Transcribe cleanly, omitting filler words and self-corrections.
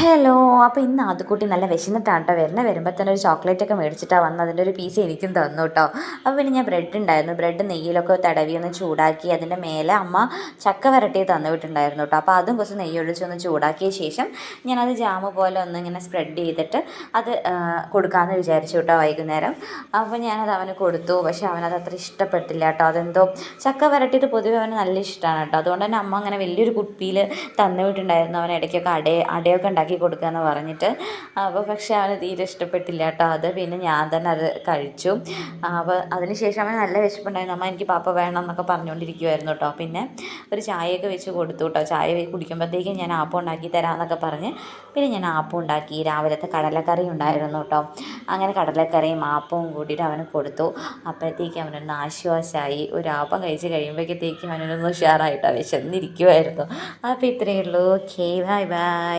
Hello. അപ്പോൾ ഇന്ന് ആദ്യക്കുട്ടി നല്ല വിശന്നിട്ടാണ് കേട്ടോ വരുമ്പോൾ തന്നെ ഒരു ചോക്ലേറ്റൊക്കെ മേടിച്ചിട്ടാണ് വന്നത്. അതിൻ്റെ ഒരു പീസ് എനിക്കും തന്നു കേട്ടോ. അപ്പോൾ പിന്നെ ഞാൻ ബ്രെഡ് ഉണ്ടായിരുന്നു, ബ്രെഡ് നെയ്യിലൊക്കെ തടവി ഒന്ന് ചൂടാക്കി അതിൻ്റെ മേലെ അമ്മ ചക്ക വരട്ടി തന്നു വിട്ടുണ്ടായിരുന്നു കേട്ടോ. അപ്പോൾ അതും കുറച്ച് നെയ്യ് ഒഴിച്ചൊന്ന് ചൂടാക്കിയ ശേഷം ഞാനത് ജാമ് പോലെ ഒന്ന് ഇങ്ങനെ സ്പ്രെഡ് ചെയ്തിട്ട് അത് കൊടുക്കാമെന്ന് വിചാരിച്ചു കേട്ടോ വൈകുന്നേരം. അപ്പോൾ ഞാനത് അവന് കൊടുത്തു. പക്ഷേ അവനത് അത്ര ഇഷ്ടപ്പെട്ടില്ല കേട്ടോ. അതെന്തോ ചക്ക വരട്ടിയത് പൊതുവെ അവന് നല്ല ഇഷ്ടമാണ് കേട്ടോ. അതുകൊണ്ട് തന്നെ അമ്മ അങ്ങനെ വലിയൊരു കുപ്പിയിൽ തന്നു വിട്ടുണ്ടായിരുന്നു. അവൻ ഇടയ്ക്കൊക്കെ അടയൊക്കെ ഉണ്ടാക്കി കൊടുക്കുക എന്ന് പറഞ്ഞിട്ട്. അപ്പോൾ പക്ഷേ അവന് തീരെ ഇഷ്ടപ്പെട്ടില്ല കേട്ടോ. അത് പിന്നെ ഞാൻ തന്നെ അത് കഴിച്ചു. അപ്പോൾ അതിന് ശേഷം അവന് നല്ല വിശപ്പുണ്ടായിരുന്നു. അമ്മ എനിക്ക് പാപ്പ വേണം എന്നൊക്കെ പറഞ്ഞുകൊണ്ടിരിക്കുമായിരുന്നു കേട്ടോ. പിന്നെ ഒരു ചായയൊക്കെ വെച്ച് കൊടുത്തു കേട്ടോ. ചായ കുടിക്കുമ്പോഴത്തേക്കും ഞാൻ ആപ്പം ഉണ്ടാക്കി തരാമെന്നൊക്കെ പറഞ്ഞ് പിന്നെ ഞാൻ ആപ്പം ഉണ്ടാക്കി. രാവിലത്തെ കടലക്കറി ഉണ്ടായിരുന്നു കേട്ടോ. അങ്ങനെ കടലക്കറിയും ആപ്പവും കൂട്ടിയിട്ട് അവന് കൊടുത്തു. അപ്പോഴത്തേക്കും അവനൊന്ന് ആശ്വാസമായി. ഒരു ആപ്പം കഴിച്ച് കഴിയുമ്പോഴത്തേക്കും അവനൊന്ന് ഉഷാറായിട്ടോ വിശന്നിരിക്കുമായിരുന്നു. അപ്പോൾ ഇത്രയേ ഉള്ളൂ. Okay, bye bye.